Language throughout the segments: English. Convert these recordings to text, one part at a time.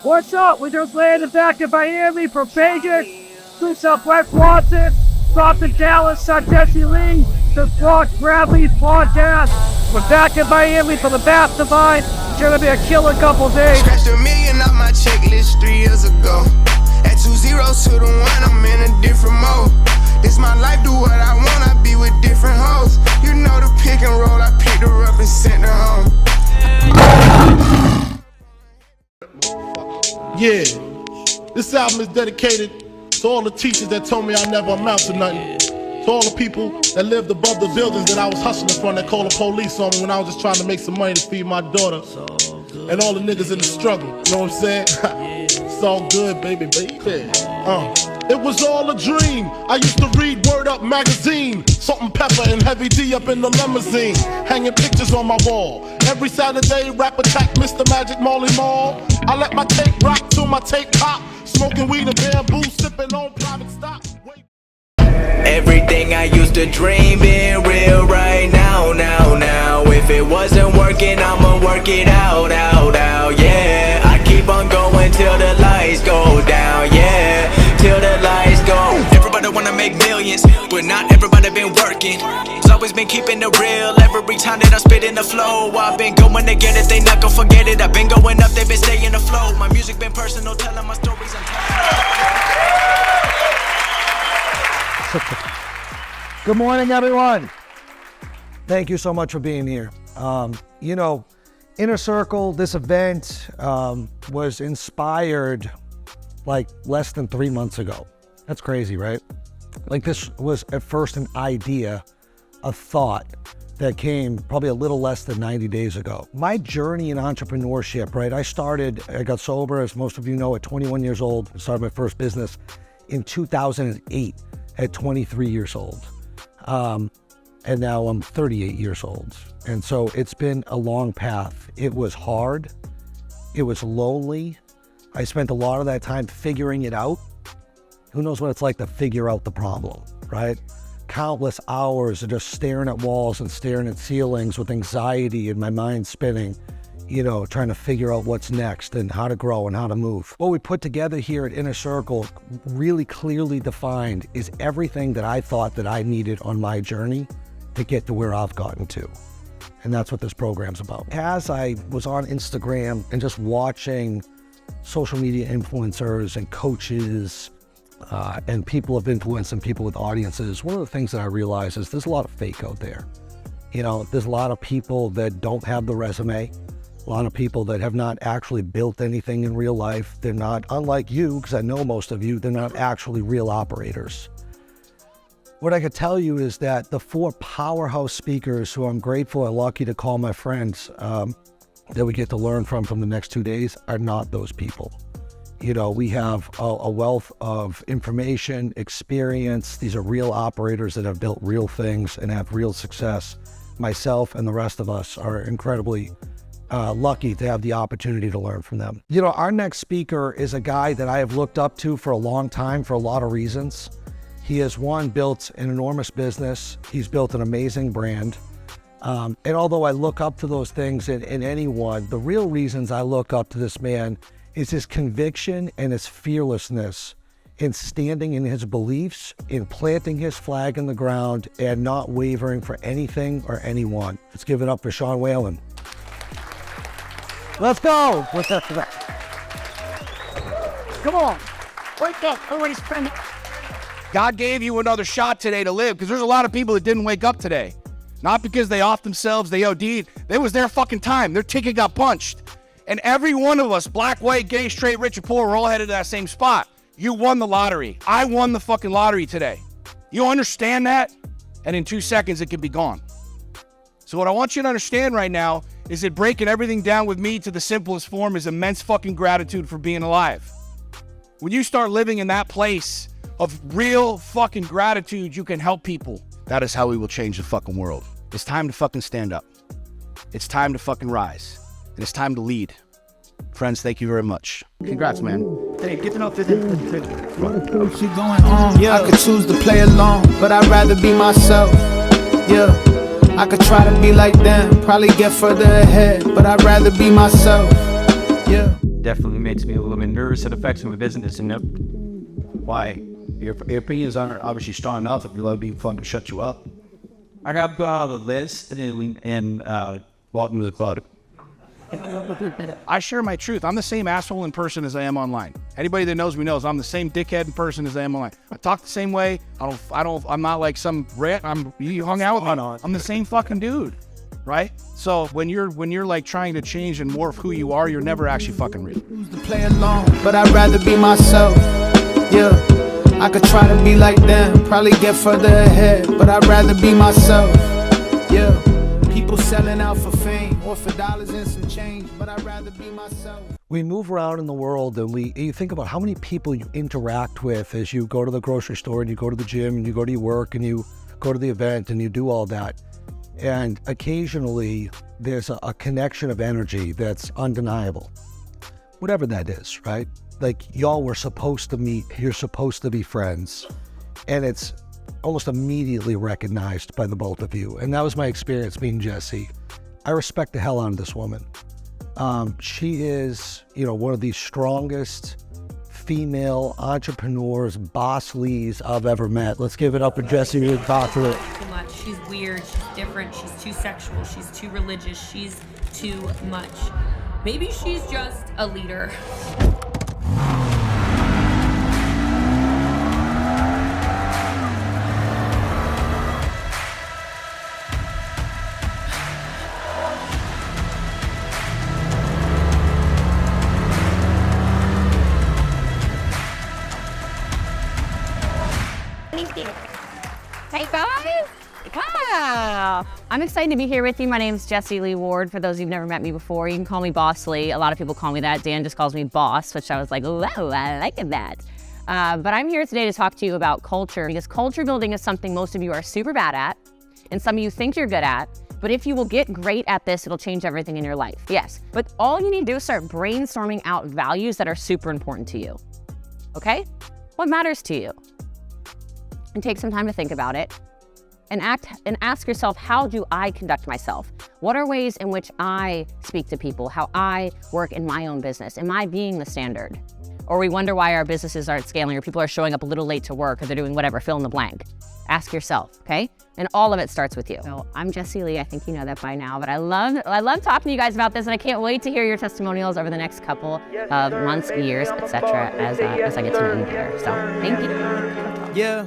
What's up? We just landed back in Miami from Vegas. Scoops up Wes Watson. Stopped in Dallas, saw Jessie Lee. Just watched Brad Lea's podcast. We're back in Miami for the Mastermind. It's gonna be a killer couple days. Scratched $1 million off my checklist 3 years ago. At 2 zeros to the 1, I'm in a different mode. This my life, do what I want, I be with different hoes. You know the pick and roll, I picked her up and sent her home. Yeah, this album is dedicated to all the teachers that told me I never amount to nothing. To all the people that lived above the buildings that I was hustling from that called the police on me when I was just trying to make some money to feed my daughter. And all the niggas in the struggle, you know what I'm saying? It's all good, baby. It was all a dream. I used to read Word Up magazine, Salt and Pepper and Heavy D up in the limousine, hanging pictures on my wall. Every Saturday, rap attack Mr. Magic Molly Mall. I let my tape rock till my tape pop, smoking weed and bamboo, sipping on private stock. Everything I used to dream being real right now, now. If it wasn't working, I'ma work it out, yeah. I keep on going till the lights go down, yeah. Till the lights go. Everybody wanna make millions, but not everybody been working. It's always been keeping it real. Every time that I spit in the flow, I've been going to get it, they not gon' forget it. I've been going up, they been staying afloat. My music been personal, telling my stories and Good morning, everyone. Thank you so much for being here. You know, Inner Circle, this event was inspired like less than 3 months ago. That's crazy, right? Like this was at first an idea, a thought that came probably a little less than 90 days ago. My journey in entrepreneurship, right? I got sober, as most of you know, at 21 years old. I started my first business in 2008 at 23 years old. And now I'm 38 years old. And so it's been a long path. It was hard. It was lonely. I spent a lot of that time figuring it out. Who knows what it's like to figure out the problem, right? Countless hours of just staring at walls and staring at ceilings with anxiety and my mind spinning, you know, trying to figure out what's next and how to grow and how to move. What we put together here at Inner Circle, really clearly defined, is everything that I thought that I needed on my journey to get to where I've gotten to. And that's what this program's about. As I was on Instagram and just watching social media influencers and coaches and people of influence and people with audiences, one of the things that I realized is there's a lot of fake out there. You know, there's a lot of people that don't have the resume, a lot of people that have not actually built anything in real life. They're not, unlike you, because I know most of you, they're not actually real operators. What I could tell you is that the 4 powerhouse speakers who I'm grateful and lucky to call my friends that we get to learn from the next 2 days are not those people. You know, we have a wealth of information, experience. These are real operators that have built real things and have real success. Myself and the rest of us are incredibly lucky to have the opportunity to learn from them. You know, our next speaker is a guy that I have looked up to for a long time for a lot of reasons. He has, one, built an enormous business. He's built an amazing brand. And although I look up to those things in anyone, the real reasons I look up to this man is his conviction and his fearlessness in standing in his beliefs, in planting his flag in the ground and not wavering for anything or anyone. Let's give it up for Sean Whalen. Let's go. Come on. Wake up. Everybody's spending. God gave you another shot today to live, because there's a lot of people that didn't wake up today. Not because they offed themselves, they OD'd. It was their fucking time. Their ticket got punched. And every one of us, black, white, gay, straight, rich, or poor, we're all headed to that same spot. You won the lottery. I won the fucking lottery today. You understand that? And in 2 seconds, it can be gone. So what I want you to understand right now is that breaking everything down with me to the simplest form is immense fucking gratitude for being alive. When you start living in that place of real fucking gratitude, you can help people. That is how we will change the fucking world. It's time to fucking stand up. It's time to fucking rise. And it's time to lead. Friends, thank you very much. Congrats, man. Hey, get to know this. What you going on? Yeah. I could choose to play along, but I'd rather be myself. Yeah. I could try to be like them, probably get further ahead, but I'd rather be myself. Yeah. definitely makes me a little bit nervous. It affects my business. And Why? Your opinions aren't obviously strong enough if you love being fun to shut you up. I got the list and Welcome to the club. I share my truth. I'm the same asshole in person as I am online. Anybody that knows me knows I'm the same dickhead in person as I am online. I talk the same way. I'm not like some rat. You hung out with me. I'm the same fucking dude, right? So when you're like trying to change and morph who you are, you're never actually fucking real. To play along, but I'd rather be myself. Yeah, I could try to be like them, probably get further ahead, but I'd rather be myself. Yeah, people selling out for fame or for dollars and some change, but I'd rather be myself. We move around in the world and you think about how many people you interact with as you go to the grocery store and you go to the gym and you go to your work and you go to the event and you do all that. And occasionally there's a connection of energy that's undeniable. Whatever that is, right? Like y'all were supposed to meet, you're supposed to be friends. And it's almost immediately recognized by the both of you. And that was my experience meeting Jessie. I respect the hell out of this woman. She is, one of the strongest female entrepreneurs, boss leads I've ever met. Let's give it up for Jessie to talk to her. Too much. She's weird. She's different. She's too sexual. She's too religious. She's too much. Maybe she's just a leader. Hey guys! Wow! I'm excited to be here with you. My name's Jessie Lee Ward. For those who've never met me before, you can call me Boss Lee. A lot of people call me that. Dan just calls me Boss, which I was like, wow, I like that. But I'm here today to talk to you about culture, because culture building is something most of you are super bad at, and some of you think you're good at. But if you will get great at this, it'll change everything in your life. Yes, but all you need to do is start brainstorming out values that are super important to you. Okay? What matters to you? And take some time to think about it and ask yourself, how do I conduct myself? What are ways in which I speak to people, how I work in my own business? Am I being the standard? Or we wonder why our businesses aren't scaling, or people are showing up a little late to work, or they're doing whatever, fill in the blank. Ask yourself, okay? And all of it starts with you. So I'm Jessie Lee, I think you know that by now, but I love talking to you guys about this, and I can't wait to hear your testimonials over the next couple of months, years, etc. as I get to know you better. So thank you. Yeah.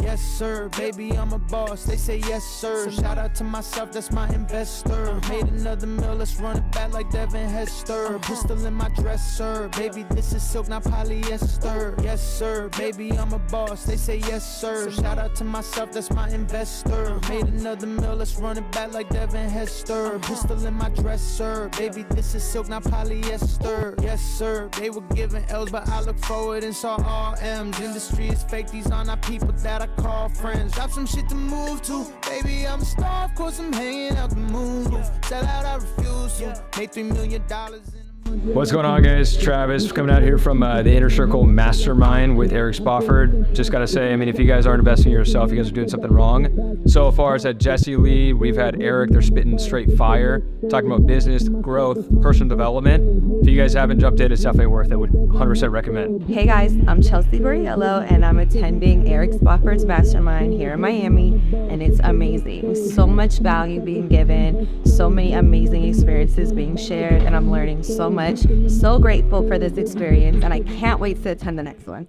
Yes, sir, baby, I'm a boss. They say yes, sir. Shout out to myself, that's my investor. Made another meal, let's run it back like Devin Hester. Pistol in my dresser, baby, this is silk, not polyester. Yes, sir, baby, I'm a boss. They say yes, sir. Shout out to myself, that's my investor. Made another meal, let's run it back like Devin Hester. Pistol in my dresser, baby, this is silk, not polyester. Yes, sir, they were giving L's, but I look forward and saw all M's. Industry is fake, these are not people that I call friends. Drop some shit to move to. Baby, I'm a star, of course I'm hanging out the moon roof. Sell out, I refuse to. Made $3 million in What's going on, guys? Travis coming out here from the Inner Circle Mastermind with Eric Spofford. Just gotta say, I mean, if you guys aren't investing in yourself, you guys are doing something wrong. So far as at Jessie Lee, we've had Eric, they're spitting straight fire, talking about business, growth, personal development. If you guys haven't jumped in, it's definitely worth it. Would 100% recommend. Hey guys, I'm Chelsea Boriello and I'm attending Eric Spofford's Mastermind here in Miami, and it's amazing. So much value being given, so many amazing experiences being shared, and I'm learning so much. So grateful for this experience, and I can't wait to attend the next one.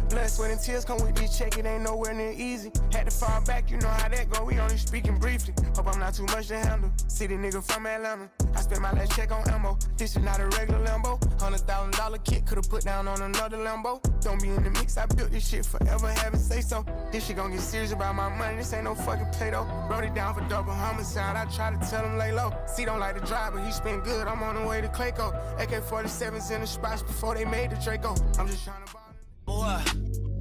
Blood, sweat, and tears come with this check, it ain't nowhere near easy. Had to fall back, you know how that go, we only speaking briefly. Hope I'm not too much to handle. City nigga from Atlanta, I spent my last check on ammo. This is not a regular Lambo. $100,000 kit, could've put down on another Lambo. Don't be in the mix, I built this shit forever, haven't say so. This shit gon' get serious about my money, this ain't no fucking play though. Wrote it down for double homicide, I try to tell him lay low. C don't like to drive, but he spent good, I'm on the way to Clayco. AK-47s in the spots before they made the Draco. I'm just trying to buy. Boy,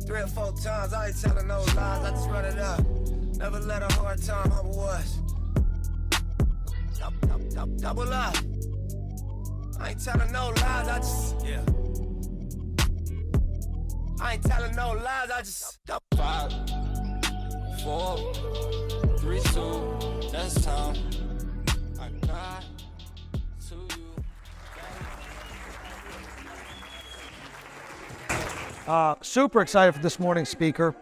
3 or 4 times, I ain't telling no lies, I just run it up. Never let a hard time humble us. Double up. I ain't telling no lies, I just, yeah. I ain't telling no lies, I just 5, 4, 3, 2, that's time. I got Super excited for this morning's speaker.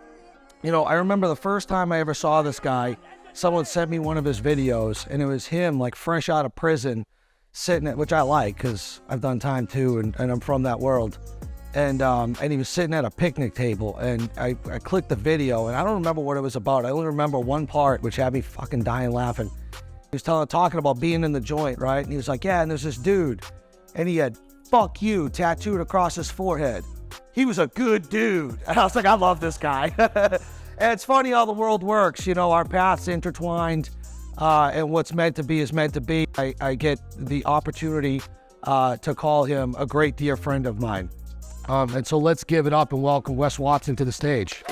You know, I remember the first time I ever saw this guy, someone sent me one of his videos, and it was him, like, fresh out of prison, sitting at, which I like, because I've done time too, and I'm from that world. And he was sitting at a picnic table, and I clicked the video, and I don't remember what it was about. I only remember one part, which had me fucking dying laughing. He was talking about being in the joint, right? And he was like, yeah, and there's this dude, and he had "fuck you" tattooed across his forehead. He was a good dude. And I was like, I love this guy. And it's funny how the world works. You know, our paths intertwined, and what's meant to be is meant to be. I get the opportunity to call him a great dear friend of mine. And so let's give it up and welcome Wes Watson to the stage.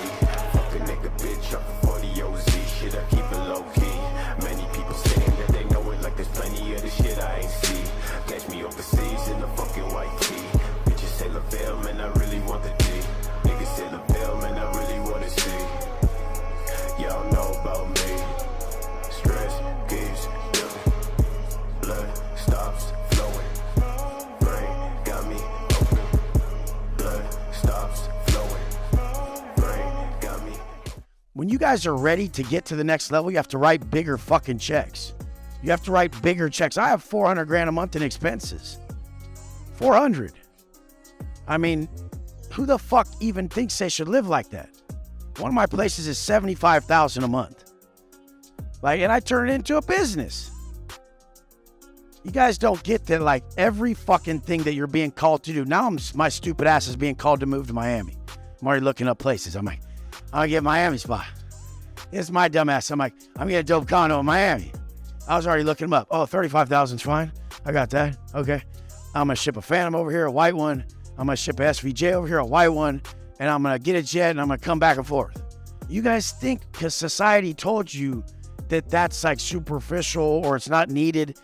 When you guys are ready to get to the next level, you have to write bigger fucking checks. You have to write bigger checks. I have 400 grand a month in expenses. 400. I mean, who the fuck even thinks they should live like that? One of my places is 75,000 a month. Like, and I turn it into a business. You guys don't get that, like, every fucking thing that you're being called to do. Now my stupid ass is being called to move to Miami. I'm already looking up places. I'm like, I'm gonna get a Miami spot. It's my dumb ass. I'm like, I'm gonna get a dope condo in Miami. I was already looking them up. Oh, 35,000's fine. I got that. Okay. I'm gonna ship a Phantom over here, a white one. I'm gonna ship a SVJ over here, a white one. And I'm gonna get a jet and I'm gonna come back and forth. You guys think because society told you that that's like superficial or it's not needed.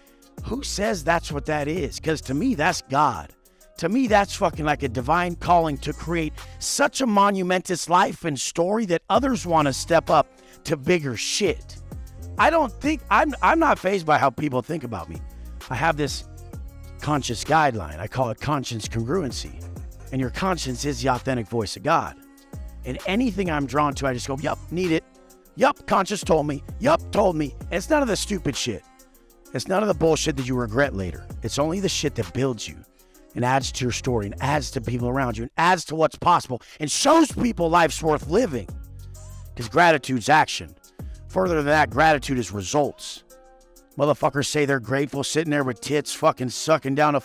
Who says that's what that is? Because to me, that's God. To me, that's fucking like a divine calling to create such a monumentous life and story that others want to step up to bigger shit. I don't think, I'm not fazed by how people think about me. I have this conscious guideline. I call it conscience congruency. And your conscience is the authentic voice of God. And anything I'm drawn to, I just go, yup, need it. Yup, conscience told me. Yup, told me. And it's none of the stupid shit. It's none of the bullshit that you regret later. It's only the shit that builds you and adds to your story and adds to people around you and adds to what's possible and shows people life's worth living. Because gratitude's action. Further than that, gratitude is results. Motherfuckers say they're grateful sitting there with tits fucking sucking down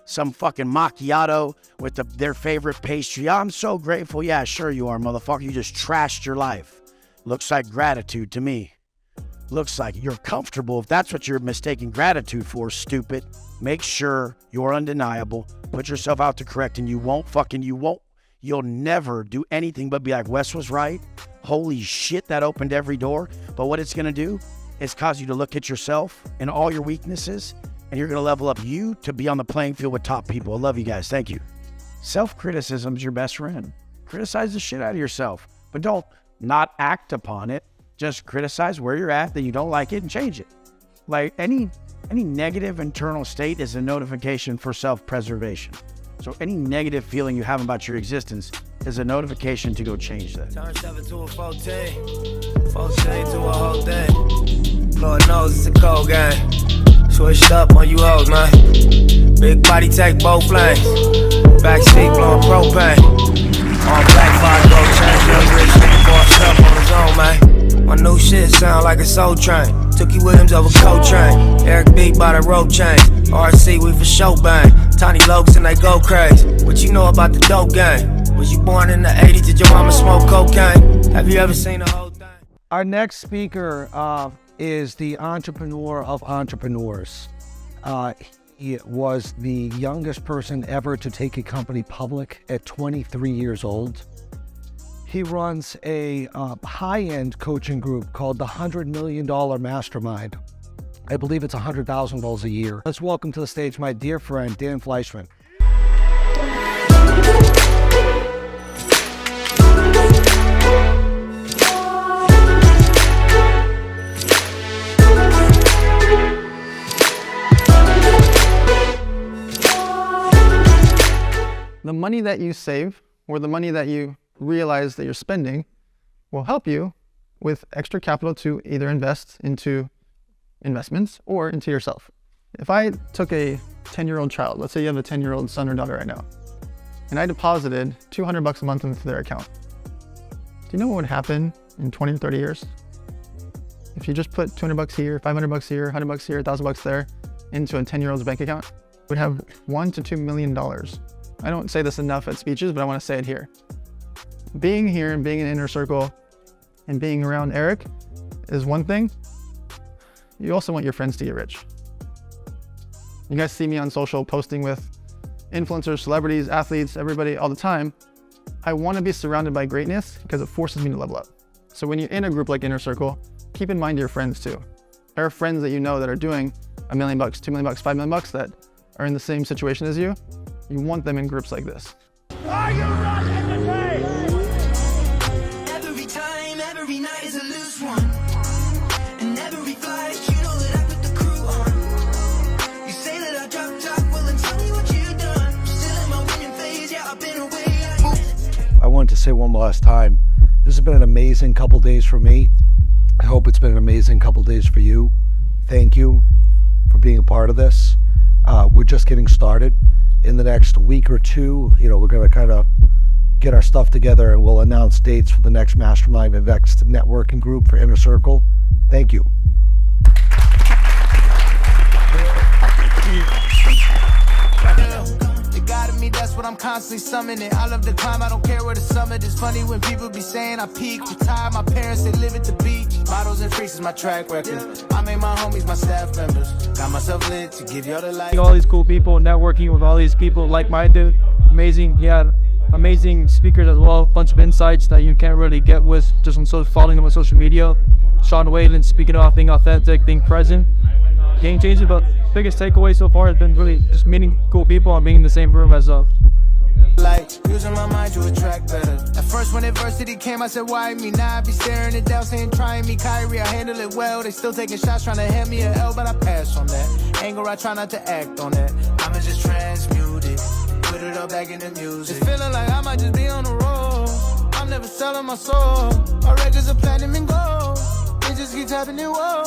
some fucking macchiato with their favorite pastry. I'm so grateful. Yeah, sure you are, motherfucker. You just trashed your life. Looks like gratitude to me. Looks like you're comfortable if that's what you're mistaking gratitude for, stupid. Make sure you're undeniable. Put yourself out to correct, and you'll never do anything but be like, Wes was right. Holy shit, that opened every door. But what it's going to do is cause you to look at yourself and all your weaknesses, and you're going to level up you to be on the playing field with top people. I love you guys. Thank you. Self-criticism's your best friend. Criticize the shit out of yourself, but don't not act upon it. Just criticize where you're at, that you don't like it, and change it. Like any negative internal state is a notification for self-preservation. So any negative feeling you have about your existence is a notification to go change that. Turn 7 to a 14, 14 to a whole thing. Lord knows it's a cold game. Switched up on you hoes, man. Big body take both lanes. Backseat blowing propane. All black 5 gold chain. Real rich nigga bossed up on his own, man. My new shit sound like a soul train. Tookie Williams over Coltrane. Eric B by the rope chain. RC, we for show bang. Tiny Lokes and they go crazy. What you know about the dope game? Was you born in the 80s? Did your mama smoke cocaine? Have you ever seen the whole thing? Our next speaker is the entrepreneur of entrepreneurs. He was the youngest person ever to take a company public at 23 years old. He runs a high-end coaching group called the $100 Million Mastermind. I believe it's $100,000 a year. Let's welcome to the stage my dear friend, Dan Fleyshman. The money that you save or the money that you realize that you're spending will help you with extra capital to either invest into investments or into yourself. If I took a 10-year-old child, let's say you have a 10-year-old son or daughter right now, and I deposited $200 a month into their account, do you know what would happen in 20 or 30 years? If you just put $200 here, $500 here, $100 here, $1,000 there into a 10-year-old's bank account, would have $1 to $2 million. I don't say this enough at speeches, but I want to say it here. Being here and being in Inner Circle and being around Eric is one thing. You also want your friends to get rich. You guys see me on social posting with influencers, celebrities, athletes, everybody all the time. I want to be surrounded by greatness because it forces me to level up. So when you're in a group like Inner Circle, keep in mind your friends too. There are friends that you know that are doing $1 million, $2 million, $5 million that are in the same situation as you. You want them in groups like this. Are you not entertained? Every time, every night is a loose one. And every flight, you know that I put the crew on. You say that I drop top, well then tell me what you've done. Still in my winning phase, yeah, I've been away. I wanted to say one last time, this has been an amazing couple days for me. I hope it's been an amazing couple days for you. Thank you for being a part of this. We're just getting started. In the next week or two, we're going to kind of get our stuff together and we'll announce dates for the next Mastermind Invest networking group for Inner Circle. Thank you. God of me, that's what I'm constantly summoning. I love the climb, I don't care where the summit is. Funny when people be saying I peaked. Retired, my parents, they live at the beach. Bottles and freaks is my track record. I made my homies my staff members. Got myself lit to give y'all the light. All these cool people, networking with all these people like-minded, amazing. Yeah, amazing speakers as well. Bunch of insights that you can't really get with just following them on social media. Sean Whalen speaking off, being authentic, being present. Game changing, but biggest takeaway so far has been really just meeting cool people and being in the same room as like using my mind to attract better. At first when adversity came, I said why me? Now I be staring it down saying trying me. Kyrie, I handle it well. They still taking shots trying to hand me an L, but I pass on that. Anger, I try not to act on that. I'ma just transmute it, put it all back in the music. It's feeling like I might just be on the road. I'm never selling my soul. My records are platinum and gold. It just keeps happening, whoa.